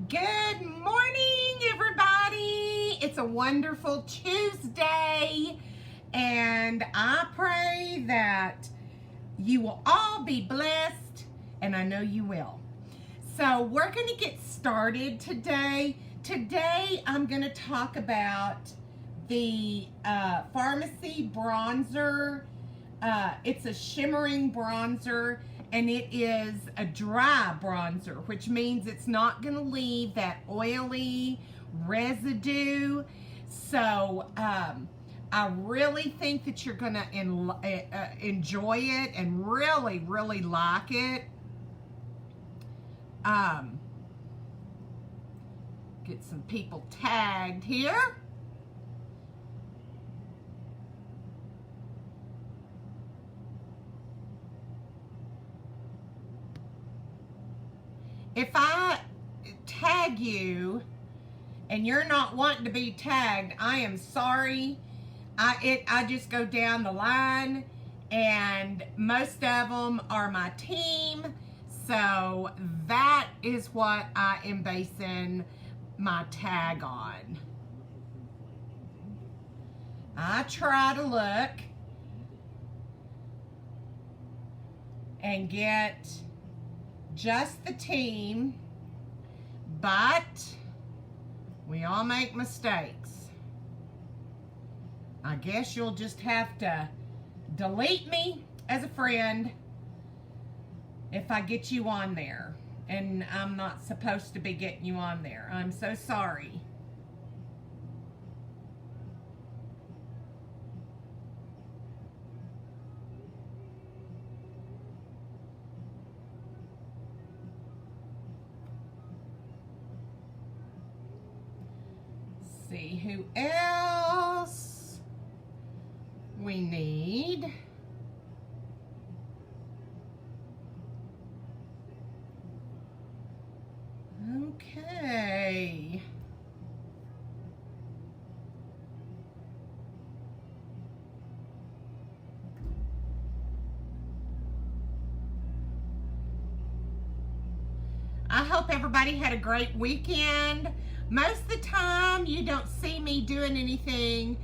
Good morning, everybody. It's a wonderful Tuesday, and I pray that you will all be blessed, and I know you will. So we're going to get started today. Today, I'm going to talk about the Pharmacy bronzer. It's a shimmering bronzer, and it is a dry bronzer, which means it's not going to leave that oily residue. So I really think that you're going to enjoy it and really like it. Get some people tagged here. If I tag you and you're not wanting to be tagged, I am sorry. I just go down the line, and most of them are my team. So that is what I am basing my tag on. I try to look and get just the team, but we all make mistakes. I guess you'll just have to delete me as a friend if I get you on there, and I'm not supposed to be getting you on there. I'm so sorry. See who else we need. Okay. I hope everybody had a great weekend. Most of the time, you don't see me doing anything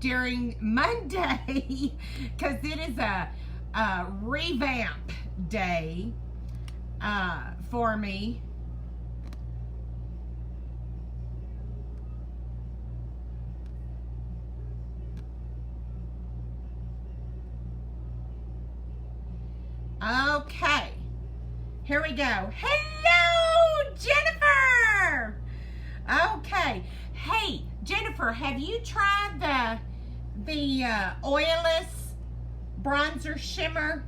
during Monday because it is a revamp day for me. Okay, here we go. Hello, Jennifer. Okay, hey, Jennifer, have you tried the oilless bronzer shimmer?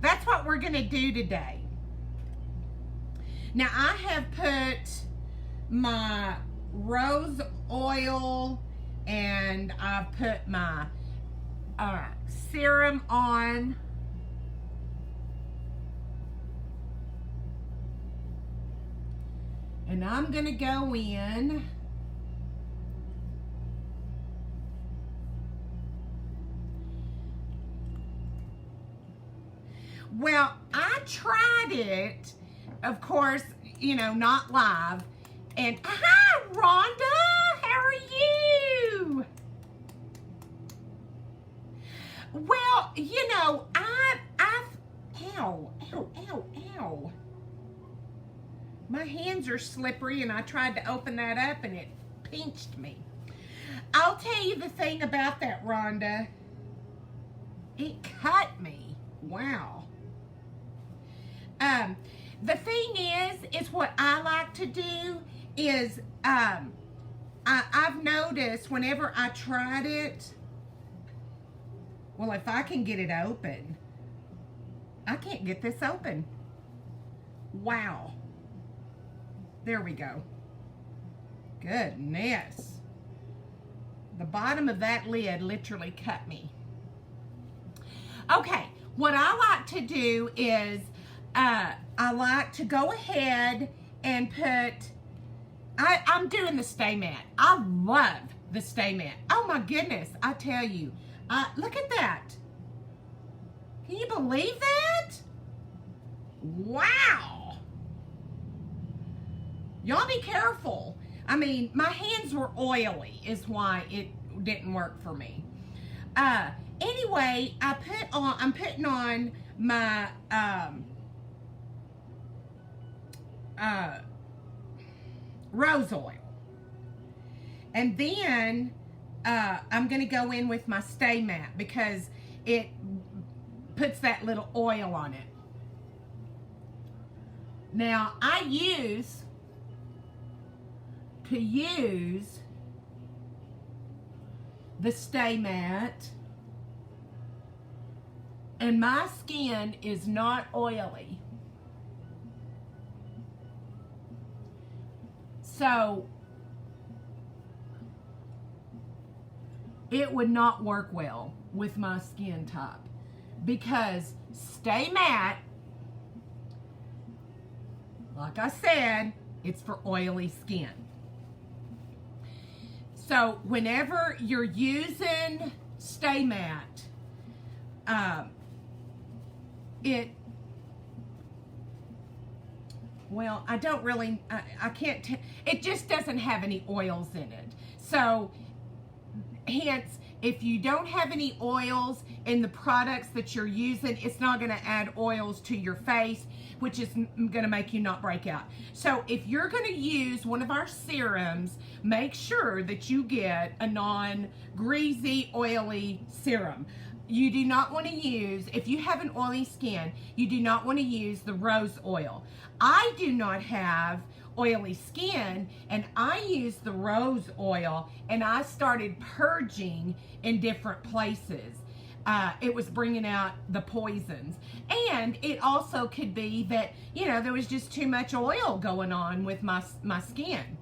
That's what we're gonna do today. Now, I have put my rose oil and I've put my serum on. And I'm gonna go in well, I tried it, of course, you know, not live. And hi, Rhonda, how are you? Well, you know, ow. My hands are slippery, and I tried to open that up, and it pinched me. I'll tell you the thing about that, Rhonda. It cut me. Wow. The thing is what I like to do is, I've noticed whenever I tried it, well, if I can get it open, I can't get this open. Wow. There we go. Goodness. The bottom of that lid literally cut me. Okay, what I like to do is I like to go ahead and put, I'm doing the Stay Matte. I love the Stay Matte. Oh my goodness, I tell you. Look at that. Can you believe that? Wow. Y'all be careful. I mean, my hands were oily is why it didn't work for me. Anyway, I'm putting on my rose oil. And then I'm going to go in with my Stay Matte because it puts that little oil on it. Now, I use the Stay Matte, and my skin is not oily. So it would not work well with my skin type because Stay Matte, like I said, it's for oily skin. So whenever you're using Stay Matte, well, I don't really, I can't, it just doesn't have any oils in it. So, hence, if you don't have any oils in the products that you're using, it's not going to add oils to your face, which is going to make you not break out. So, if you're going to use one of our serums, make sure that you get a non-greasy, oily serum. You do not want to use, if you have an oily skin, you do not want to use the rose oil. I do not have oily skin, and I use the rose oil, and I started purging in different places. It was bringing out the poisons. And it also could be that, you know, there was just too much oil going on with my skin.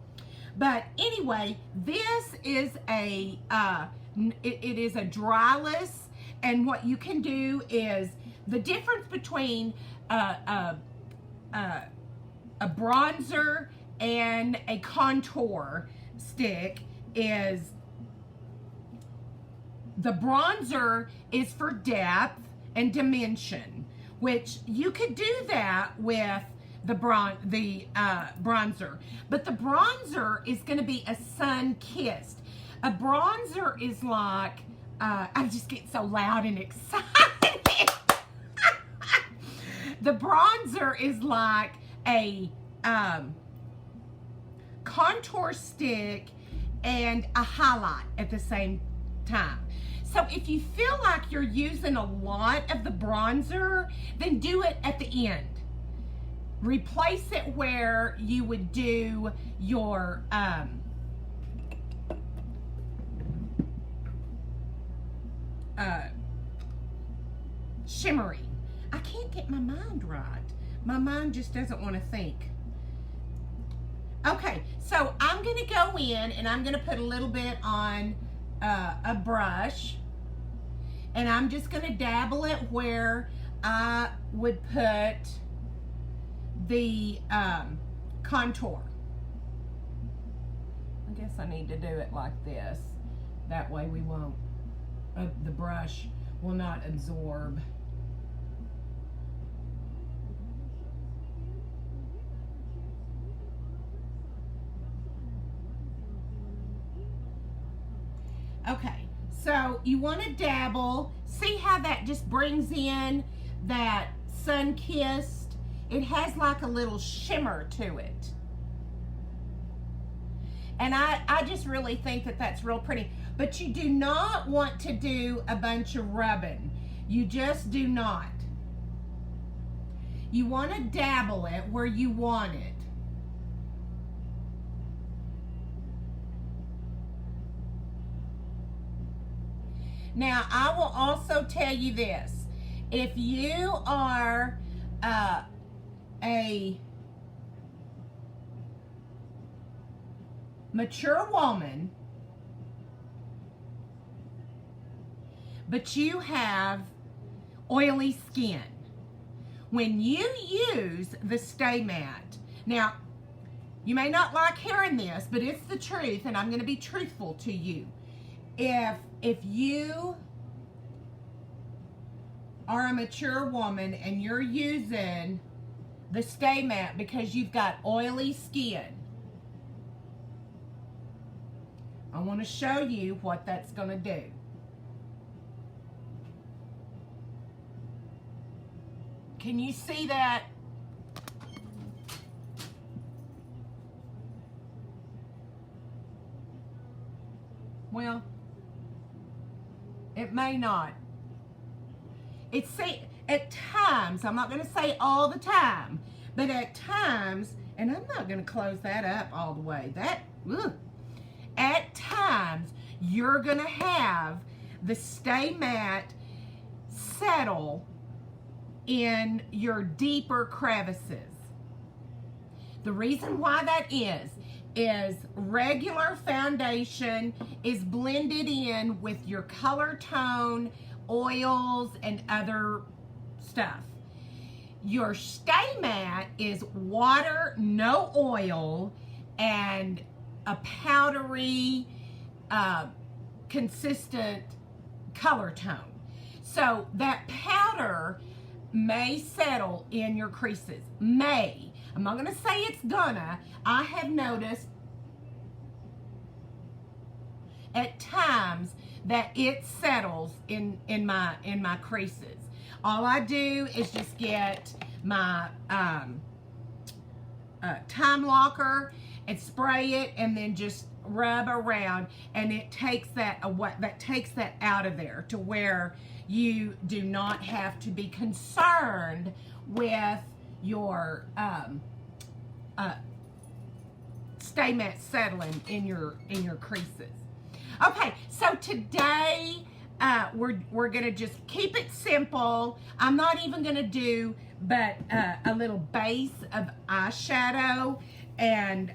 But anyway, this is a, it is a dryless. And what you can do is, the difference between a bronzer and a contour stick is the bronzer is for depth and dimension, which you could do that with the bronzer. But the bronzer is going to be a sun-kissed. A bronzer is like, I'm just getting so loud and excited. The bronzer is like a contour stick and a highlight at the same time. So if you feel like you're using a lot of the bronzer, then do it at the end. Replace it where you would do your shimmering. I can't get my mind right. My mind just doesn't want to think. Okay, so I'm going to go in and I'm going to put a little bit on a brush, and I'm just going to dabble it where I would put the contour. I guess I need to do it like this. That way we won't, the brush will not absorb. Okay, so you want to dabble. See how that just brings in that sun-kissed? It has like a little shimmer to it. And I just really think that that's real pretty. But you do not want to do a bunch of rubbing. You just do not. You want to dabble it where you want it. Now, I will also tell you this. If you are a mature woman, but you have oily skin, when you use the Stay Matte, now, you may not like hearing this, but it's the truth, and I'm going to be truthful to you. If you are a mature woman and you're using the Stay Matte because you've got oily skin, I want to show you what that's going to do. Can you see that? Well, it may not. It's at times, I'm not going to say all the time, but at times, and I'm not going to close that up all the way. At times, you're going to have the Stay Matte settle in your deeper crevices. The reason why that is regular foundation is blended in with your color tone, oils, and other stuff. Your Stay Matte is water, no oil, and a powdery, consistent color tone. So that powder may settle in your creases. May. I'm not going to say it's gonna. I have noticed at times that it settles in my creases. All I do is just get my time locker and spray it, and then just rub around, and it takes that out of there, to where you do not have to be concerned with your Stay Matte settling in your creases. Okay, so today we're gonna just keep it simple. I'm not even gonna do but a little base of eyeshadow, and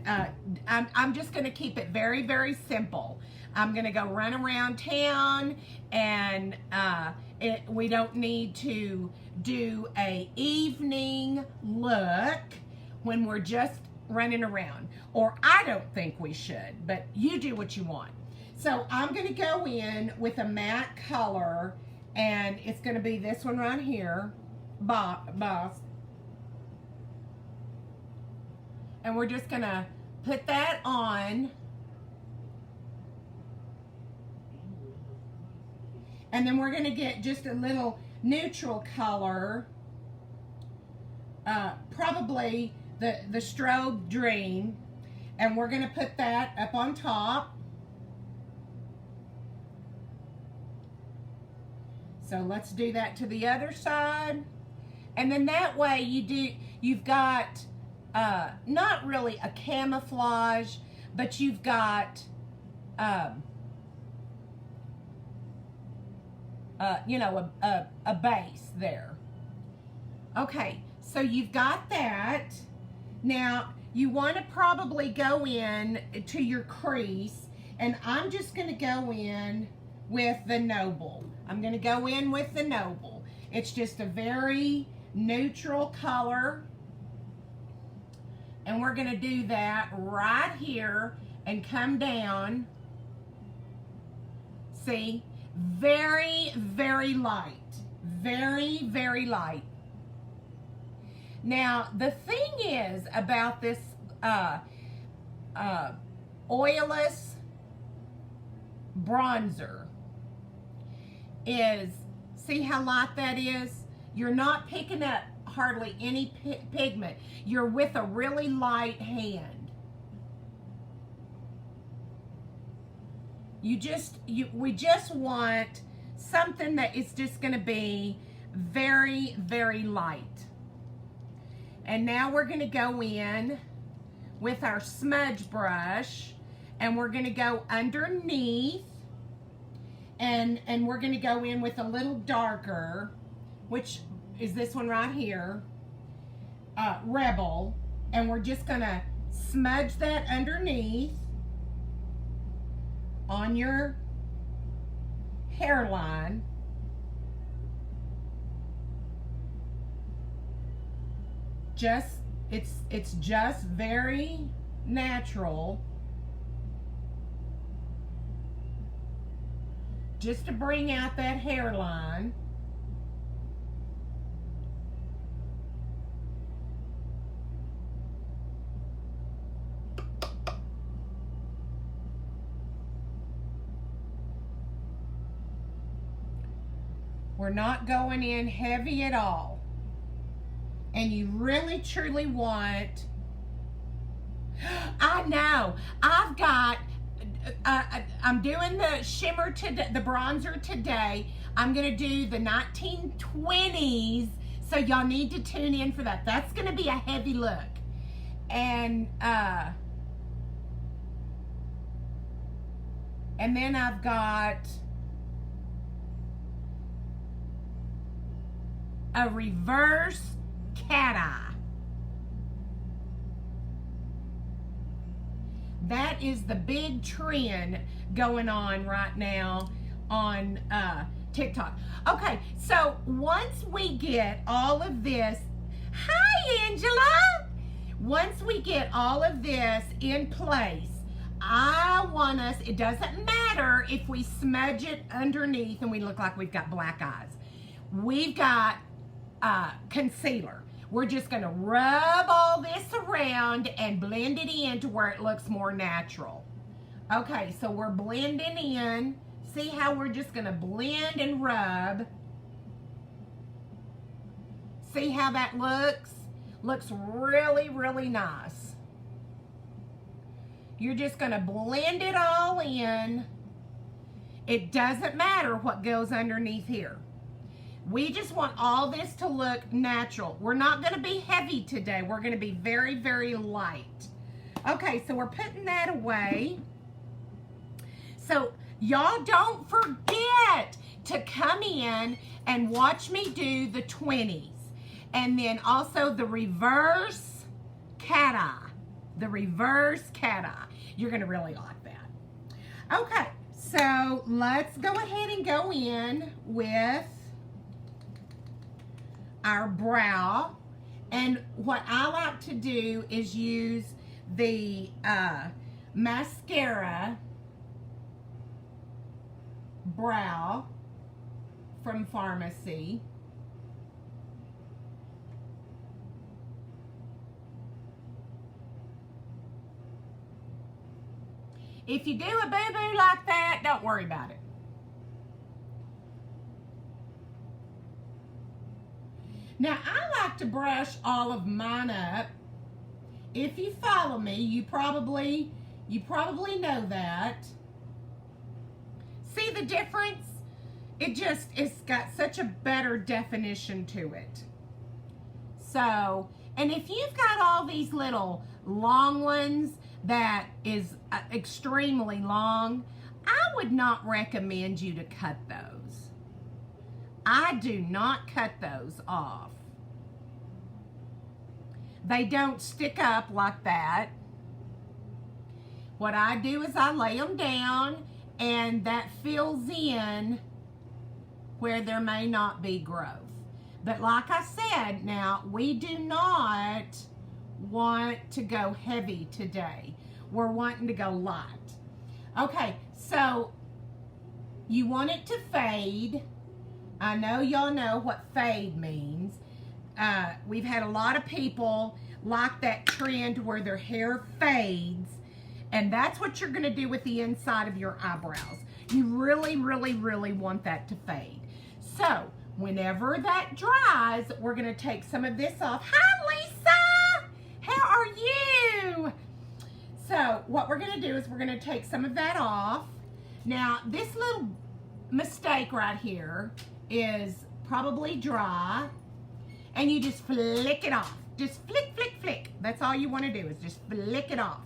I'm just gonna keep it very, very simple. I'm gonna go run around town, and we don't need to do a evening look when we're just running around, or I don't think we should, but you do what you want. So I'm going to go in with a matte color, and it's going to be this one right here, Boss. And we're just going to put that on. And then we're going to get just a little neutral color, probably the Strobe Dream, and we're going to put that up on top. So let's do that to the other side. And then that way you've got not really a camouflage, but you've got you know, a base there. Okay, so you've got that. Now you want to probably go in to your crease, and I'm just going to go in with the Noble. I'm going to go in with the Noble. It's just a very neutral color, and we're going to do that right here and come down. See? Very, very light. Very, very light. Now, the thing is about this oilless bronzer is, see how light that is? You're not picking up hardly any pigment. You're with a really light hand. We just want something that is just going to be very, very light. And now we're going to go in with our smudge brush, and we're going to go underneath, and we're going to go in with a little darker, which is this one right here, Rebel, and we're just going to smudge that underneath on your hairline. It's just very natural, just to bring out that hairline. We're not going in heavy at all. And you really truly want, I know, I've got, I'm doing the shimmer today, the bronzer today. I'm going to do the 1920s, so y'all need to tune in for that. That's going to be a heavy look. And then I've got a reverse cat eye. That is the big trend going on right now on TikTok. Okay, so once we get all of this, hi Angela! Once we get all of this in place, I want us, it doesn't matter if we smudge it underneath and we look like we've got black eyes. We've got concealer. We're just going to rub all this around and blend it in to where it looks more natural. Okay, so we're blending in. See how we're just going to blend and rub? See how that looks? Looks really, really nice. You're just going to blend it all in. It doesn't matter what goes underneath here. We just want all this to look natural. We're not going to be heavy today. We're going to be very, very light. Okay, so we're putting that away. So y'all don't forget to come in and watch me do the 20s. And then also the reverse cat eye. The reverse cat eye. You're going to really like that. Okay, so let's go ahead and go in with our brow. And what I like to do is use the mascara brow from Pharmacy. If you do a boo-boo like that, don't worry about it. Now, I like to brush all of mine up. If you follow me, you probably know that. See the difference? It's got such a better definition to it. So, and if you've got all these little long ones that is extremely long, I would not recommend you to cut those. I do not cut those off. They don't stick up like that. What I do is I lay them down and that fills in where there may not be growth. But like I said, now we do not want to go heavy today. We're wanting to go light. Okay, so you want it to fade. I know y'all know what fade means. We've had a lot of people like that trend where their hair fades, and that's what you're going to do with the inside of your eyebrows. You really, really, really want that to fade. So whenever that dries, we're going to take some of this off. Hi, Lisa! How are you? So what we're going to do is we're going to take some of that off. Now, this little mistake right here is probably dry, and you just flick it off. Just flick, flick, flick. That's all you want to do is just flick it off.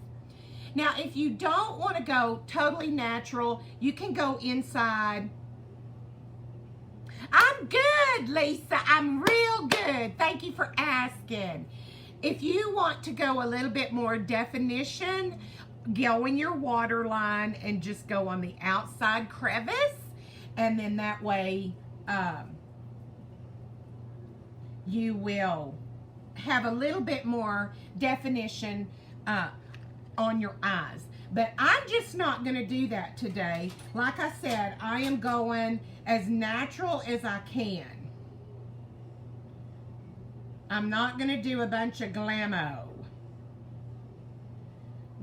Now, if you don't want to go totally natural, you can go inside. I'm good, Lisa. I'm real good. Thank you for asking. If you want to go a little bit more definition, go in your waterline and just go on the outside crevice, and then that way you will have a little bit more definition on your eyes. But I'm just not going to do that today. Like I said, I am going as natural as I can. I'm not going to do a bunch of glammo.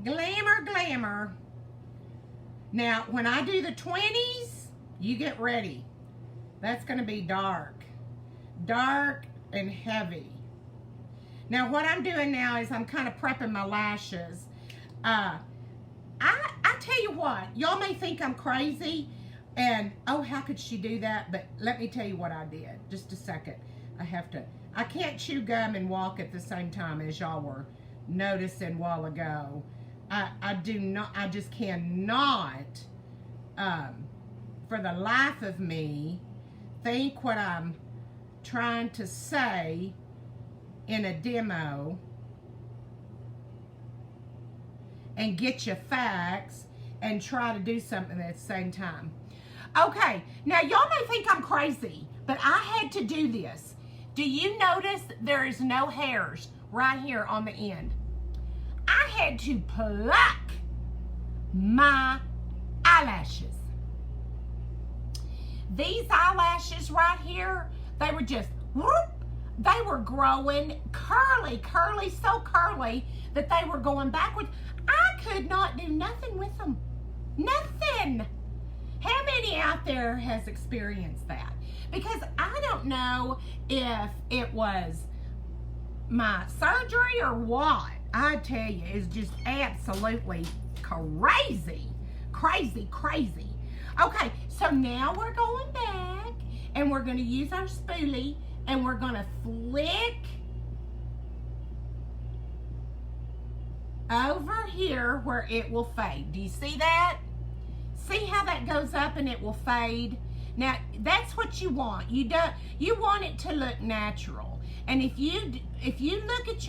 Glamour, glamour. Now, when I do the 20s, you get ready. That's going to be dark. Dark and heavy. Now, what I'm doing now is I'm kind of prepping my lashes. I tell you what, y'all may think I'm crazy, and, oh, how could she do that? But let me tell you what I did. Just a second. I can't chew gum and walk at the same time, as y'all were noticing a while ago. I just cannot, for the life of me, think what I'm trying to say in a demo and get your facts and try to do something at the same time. Okay, now y'all may think I'm crazy, but I had to do this. Do you notice there is no hairs right here on the end? I had to pluck my eyelashes. These eyelashes right here, they were just, whoop, they were growing curly, so curly that they were going backwards. I could not do nothing with them. Nothing. How many out there has experienced that? Because I don't know if it was my surgery or what. I tell you, it's just absolutely crazy. Crazy. Okay, so now we're going back and we're going to use our spoolie and we're going to flick over here where it will fade. Do you see that? See how that goes up and it will fade? Now, that's what you want. You want it to look natural. And if you look at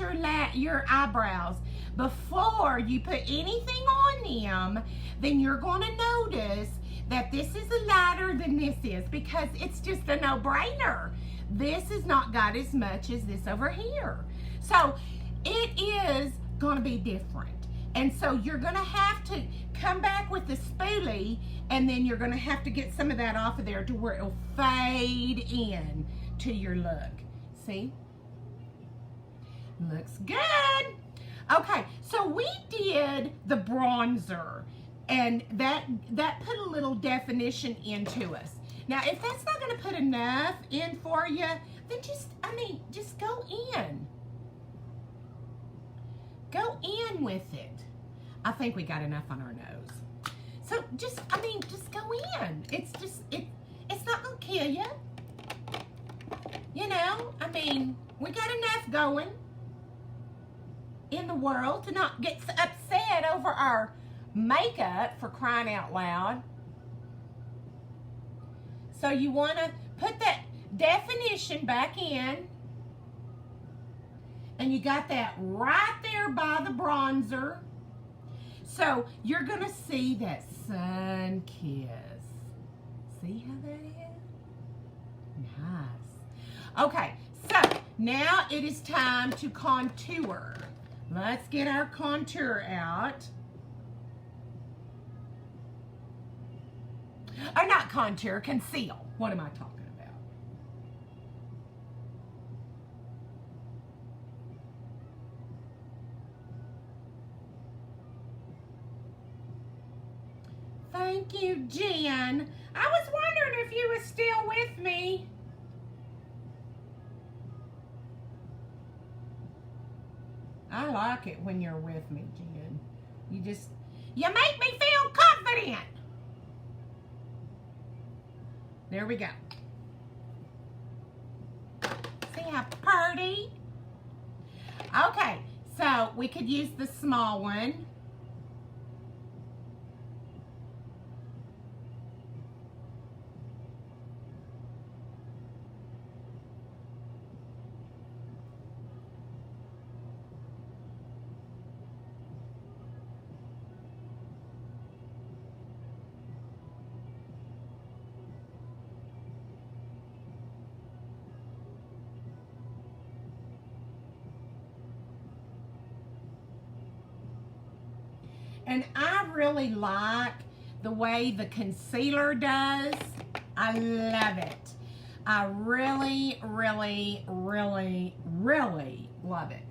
your eyebrows before you put anything on them, then you're going to notice that this is lighter than this is, because it's just a no-brainer. This has not got as much as this over here. So it is going to be different. And so you're going to have to come back with the spoolie, and then you're going to have to get some of that off of there to where it'll fade in to your look. See? Looks good. Okay, so we did the bronzer, and that put a little definition into us. Now, if that's not going to put enough in for you, then just go in. Go in with it. I think we got enough on our nose. So just go in. It's not going to kill you. You know, we got enough going in the world to not get upset over our makeup, for crying out loud. So you want to put that definition back in. And you got that right there by the bronzer. So you're going to see that sun kiss. See how that is? Nice. Okay, so now it is time to contour. Let's get our contour out. Or not contour, conceal. What am I talking about? Thank you, Jen. I was wondering if you were still with me. I like it when you're with me, Jen. You make me feel confident. There we go. See how pretty? Okay, so we could use the small one. And I really like the way the concealer does. I love it. I really love it.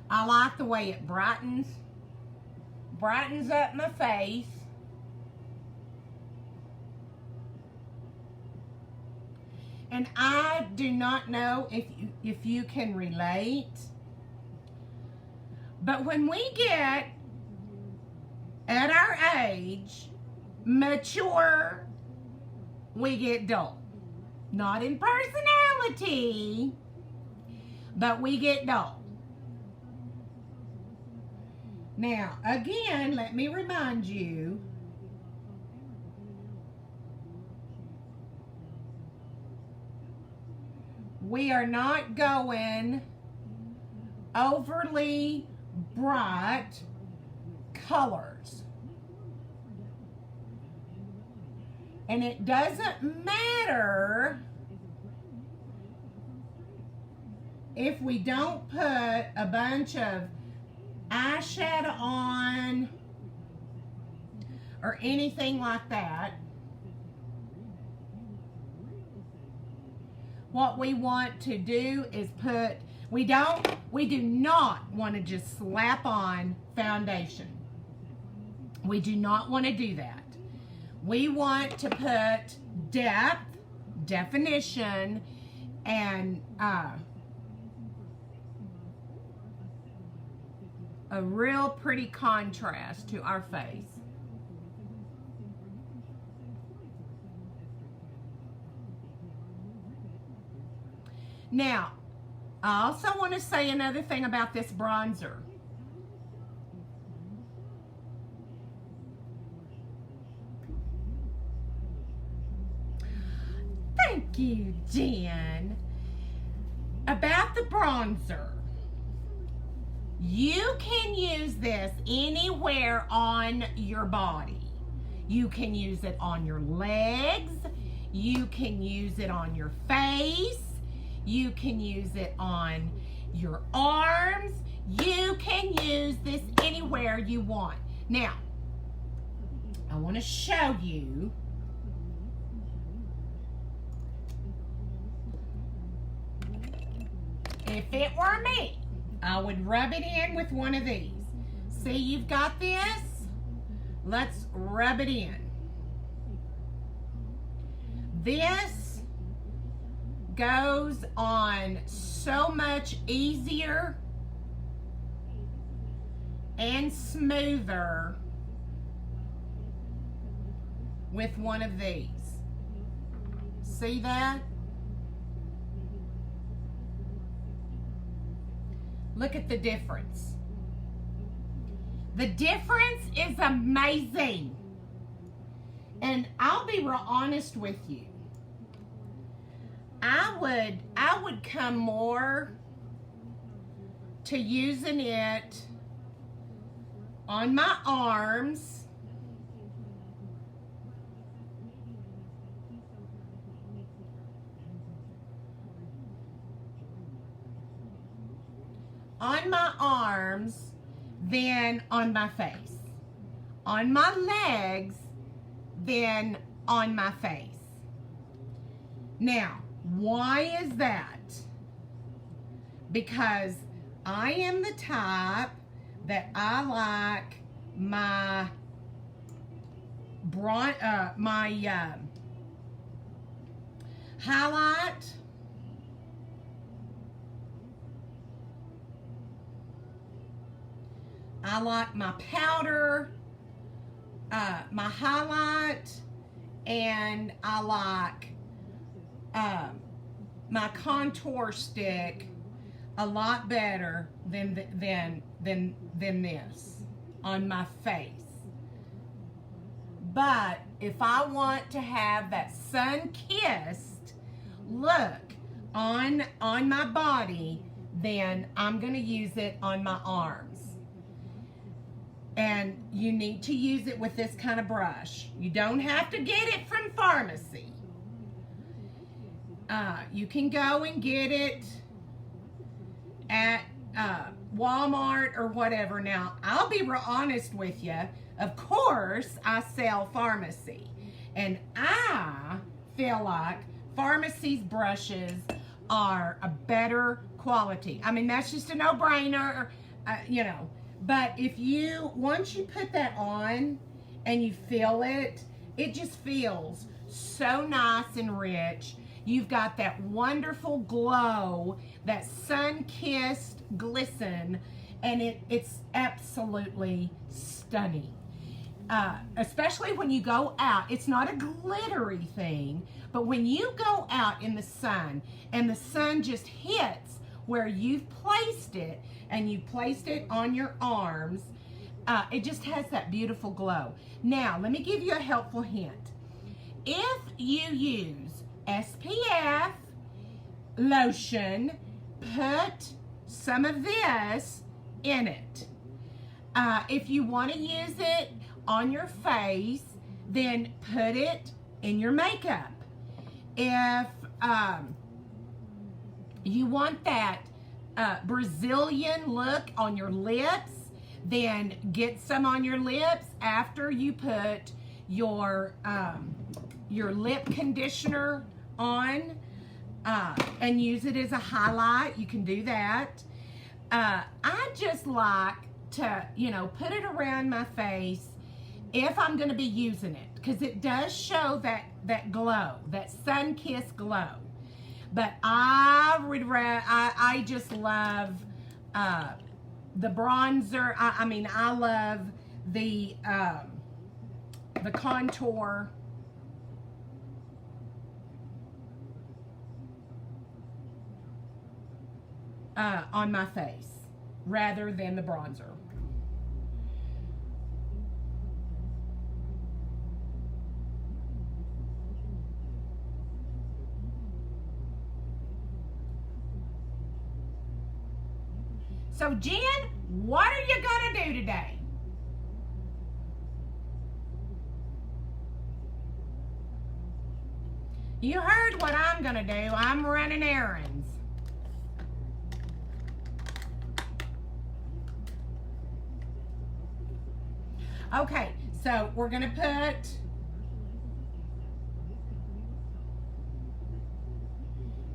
I like the way it brightens brightens up my face. And I do not know if you can relate, but when we get at our age, mature, we get dull. Not in personality, but we get dull. Now, again, let me remind you, we are not going overly bright colors. And it doesn't matter if we don't put a bunch of eyeshadow on or anything like that. What we want to do is put, we do not want to just slap on foundation. We do not want to do that. We want to put depth, definition, and a real pretty contrast to our face. Now, I also want to say another thing about this bronzer. Thank you, Jen. About the bronzer. You can use this anywhere on your body. You can use it on your legs. You can use it on your face. You can use it on your arms. You can use this anywhere you want. Now, I want to show you if it were me, I would rub it in with one of these. See, you've got this. Let's rub it in. This goes on so much easier and smoother with one of these. See that? Look at the difference. The difference is amazing. And I'll be real honest with you. I would come more to using it on my arms, than on my face. On my legs than on my face. Now, why is that? Because I am the type that I like my highlight I like my powder, my highlight, and I like my contour stick a lot better than this on my face. But if I want to have that sun-kissed look on my body, then I'm going to use it on my arms. And you need to use it with this kind of brush. You don't have to get it from pharmacy. You can go and get it at Walmart or whatever. Now, I'll be real honest with you. Of course, I sell pharmacy. And I feel like pharmacy's brushes are a better quality. I mean, that's just a no-brainer, you know. But once you put that on and you feel it, it just feels so nice and rich. You've got that wonderful glow, that sun-kissed glisten, and it's absolutely stunning. Especially when you go out. It's not a glittery thing, but when you go out in the sun and the sun just hits where you've placed it and you placed it on your arms, it just has that beautiful glow. Now, let me give you a helpful hint. If you use SPF lotion, put some of this in it. If you want to use it on your face, then put it in your makeup. If you want that Brazilian look on your lips, then get some on your lips after you put your lip conditioner on, and use it as a highlight. You can do that. I just like to, put it around my face if I'm going to be using it, because it does show that glow, that sun-kissed glow. But I just love the bronzer. I love the contour. On my face rather than the bronzer. So Jen, what are you gonna do today? You heard what I'm gonna do. I'm running errands. Okay, so we're gonna put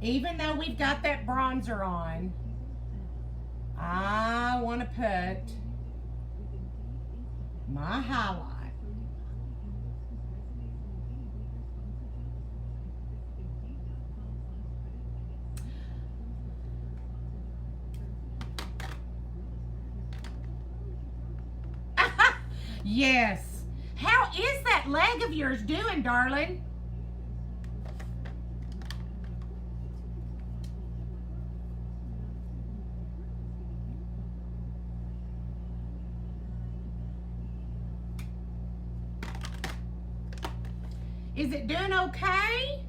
even though we've got that bronzer on, I want to put my highlight. Yes. How is that leg of yours doing, darling? Is it doing okay?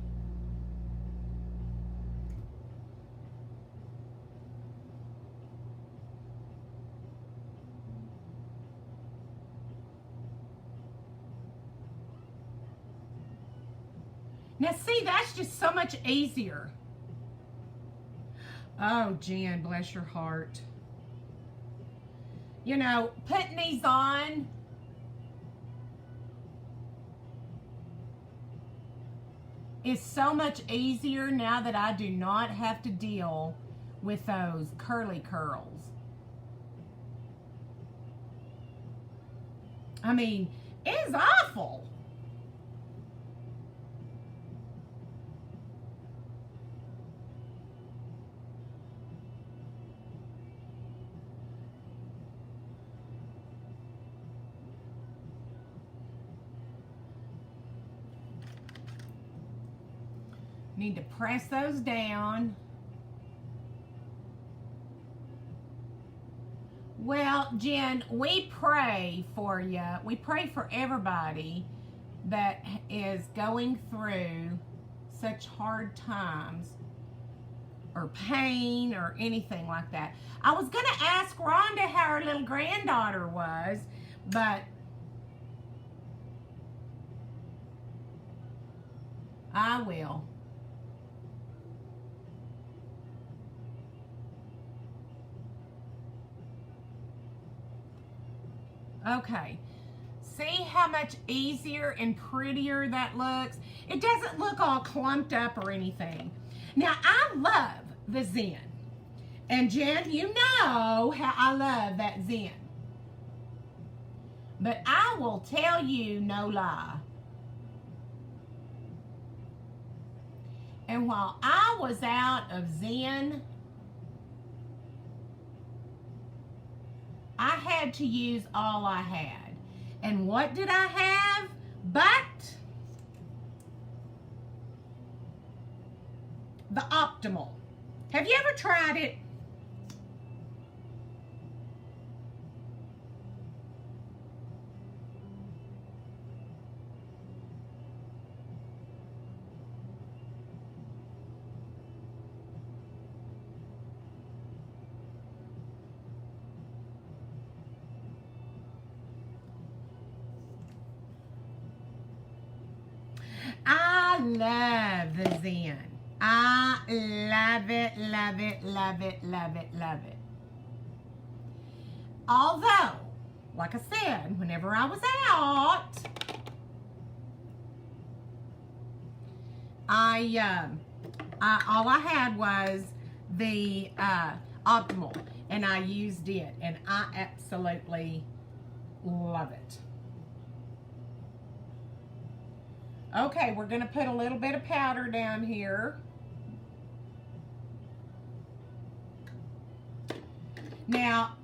Now see, that's just so much easier. Oh, Jen, bless your heart. Putting these on, is so much easier now that I do not have to deal with those curly curls. It's awful. Need to press those down. Well, Jen, we pray for you. We pray for everybody that is going through such hard times or pain or anything like that. I was going to ask Rhonda how her little granddaughter was, but I will. Okay, see how much easier and prettier that looks? It doesn't look all clumped up or anything. Now, I love the Zen. And Jen, you know how I love that Zen. But I will tell you no lie. And while I was out of Zen, I had to use all I had. And what did I have but the Optimal? Have you ever tried it? I love the Zen. I love it, love it, love it, love it, love it. Although, like I said, whenever I was out, all I had was the Optimal, and I used it, and I absolutely love it. Okay, we're going to put a little bit of powder down here. Now,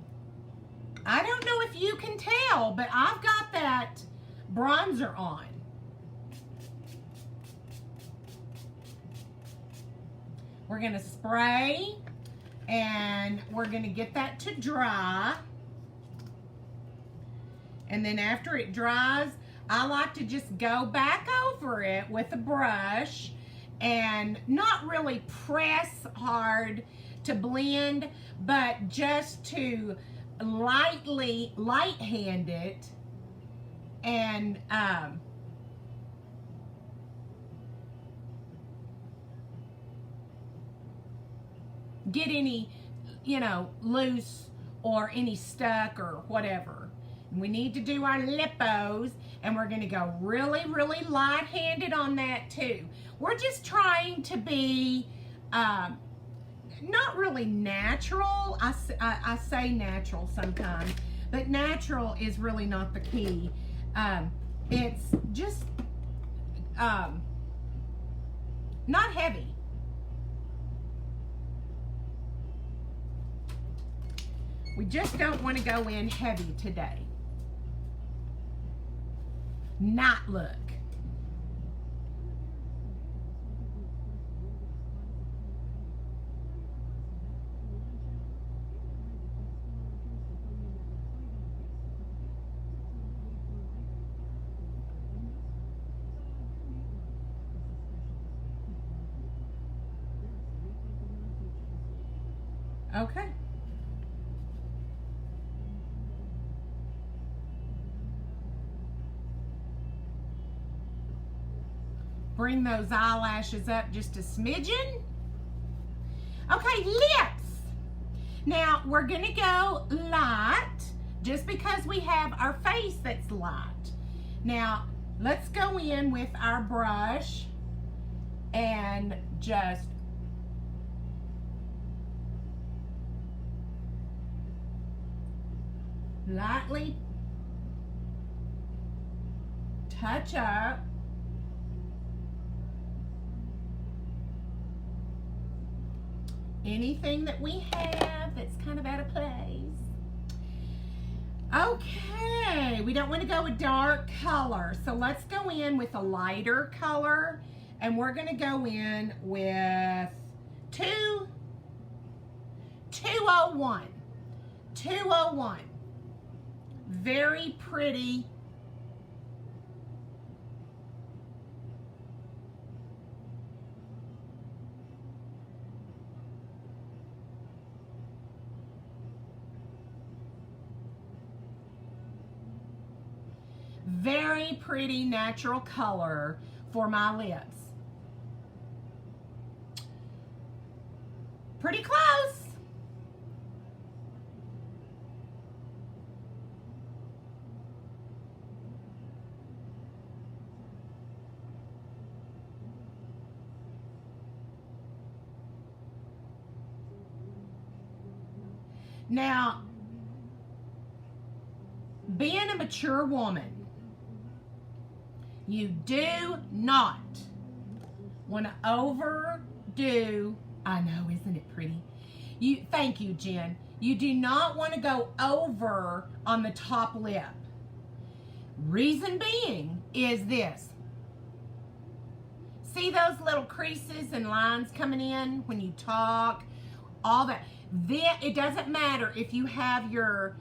I don't know if you can tell, but I've got that bronzer on. We're going to spray, and we're going to get that to dry. And then after it dries, I like to just go back over it with a brush and not really press hard to blend, but just to light hand it and get any, loose or any stuck or whatever. We need to do our lippos, and we're going to go really, really light-handed on that too. We're just trying to be not really natural. I say natural sometimes, but natural is really not the key. It's just not heavy. We just don't want to go in heavy today. Not look. Okay. Bring those eyelashes up just a smidgen. Okay, lips. Now, we're gonna go light just because we have our face that's light. Now, let's go in with our brush and just lightly touch up anything that we have that's kind of out of place. Okay, we don't want to go with dark color, so let's go in with a lighter color, and we're going to go in with 201. 201. Very pretty. Very pretty natural color for my lips. Pretty close. Now, being a a mature woman, you do not want to overdo, I know, isn't it pretty? Thank you, Jen. You do not want to go over on the top lip. Reason being is this. See those little creases and lines coming in when you talk? All that. Then it doesn't matter if you have your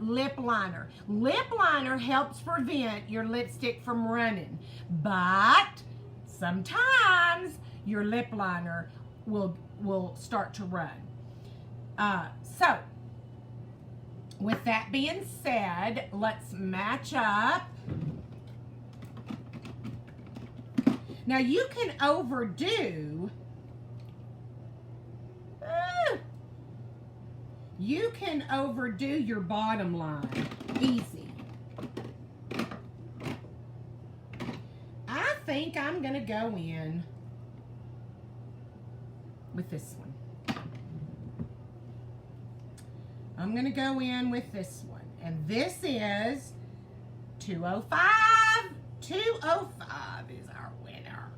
lip liner. Lip liner helps prevent your lipstick from running, but sometimes your lip liner will start to run. So, with that being said, let's match up. Now you can overdo. You can overdo your bottom line easy. I think I'm gonna go in with this one. I'm gonna go in with this one, and this is 205. 205 is our winner.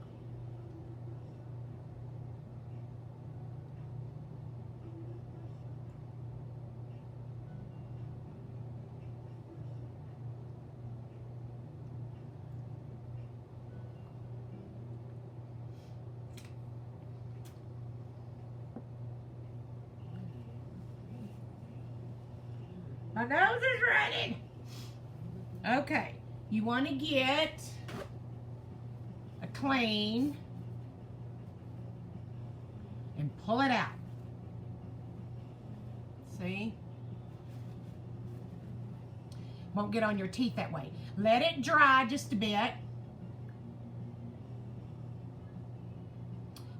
My nose is running. Okay, you want to get a clean and pull it out. See? Won't get on your teeth that way. Let it dry just a bit.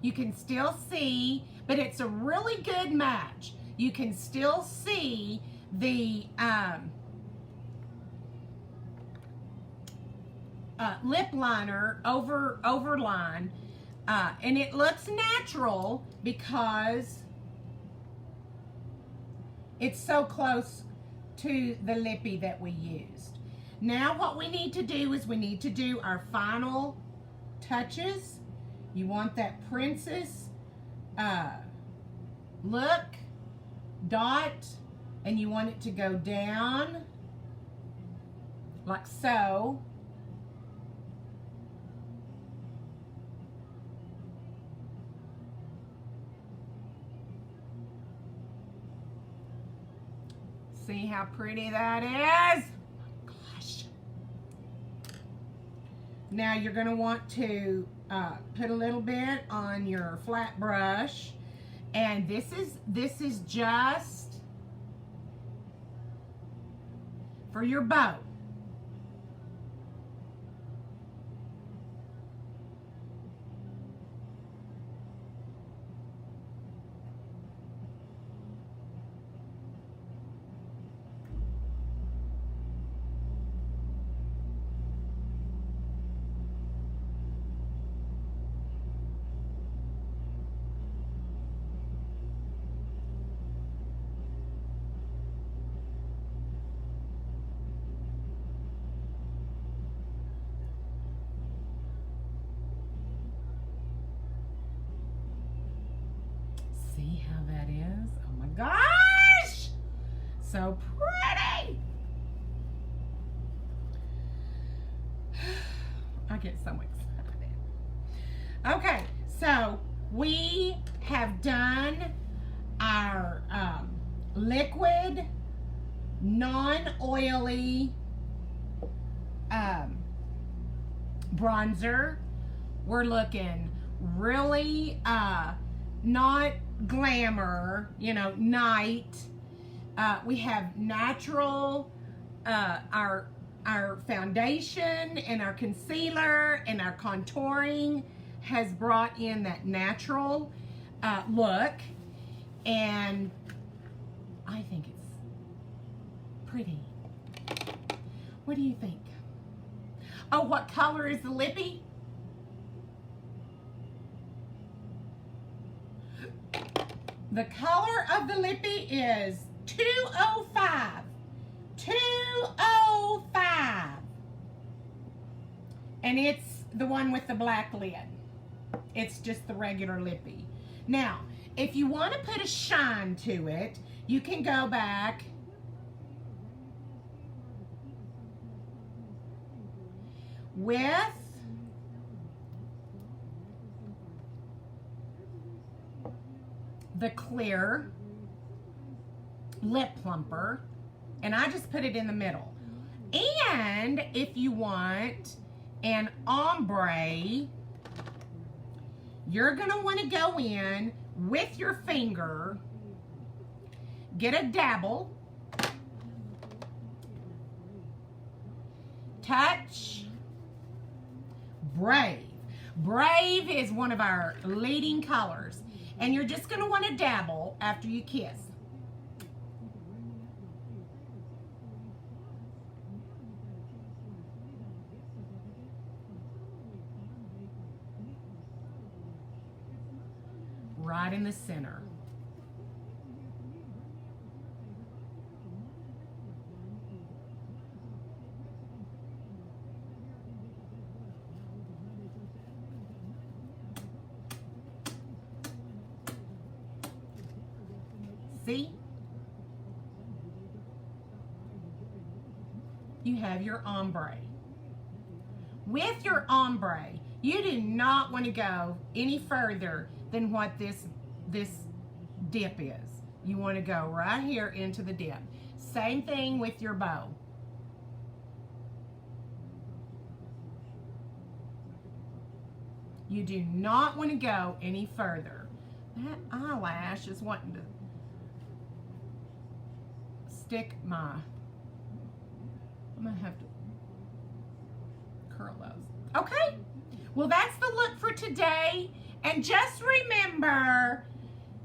You can still see, but it's a really good match. You can still see the lip liner overline, and it looks natural because it's so close to the lippy that we used. Now what we need to do is we need to do our final touches. You want that princess look, dot, and you want it to go down like so. See how pretty that is? Oh my gosh. Now you're going to want to put a little bit on your flat brush, and this is just for your bow. See how that is? Oh my gosh! So pretty! I get so excited. Okay, so we have done our liquid, non-oily bronzer. We're looking really not glamour, you know, night. We have natural, our foundation and our concealer and our contouring has brought in that natural look, and I think it's pretty. What do you think? Oh, what color is the lippy? The color of the lippy is 205. 205. 205. And it's the one with the black lid. It's just the regular lippy. Now, if you want to put a shine to it, you can go back with the clear lip plumper, and I just put it in the middle. And if you want an ombre, you're gonna want to go in with your finger, get a dabble, touch Brave. Brave is one of our leading colors, and you're just gonna want to dabble after you kiss. Right in the center. See? You have your ombre. With your ombre, you do not want to go any further than what this dip is. You want to go right here into the dip. Same thing with your bow. You do not want to go any further. That eyelash is wanting to stick my, I'm gonna have to curl those. Okay, well that's the look for today. And just remember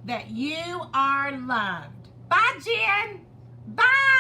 that you are loved. Bye, Jen. Bye.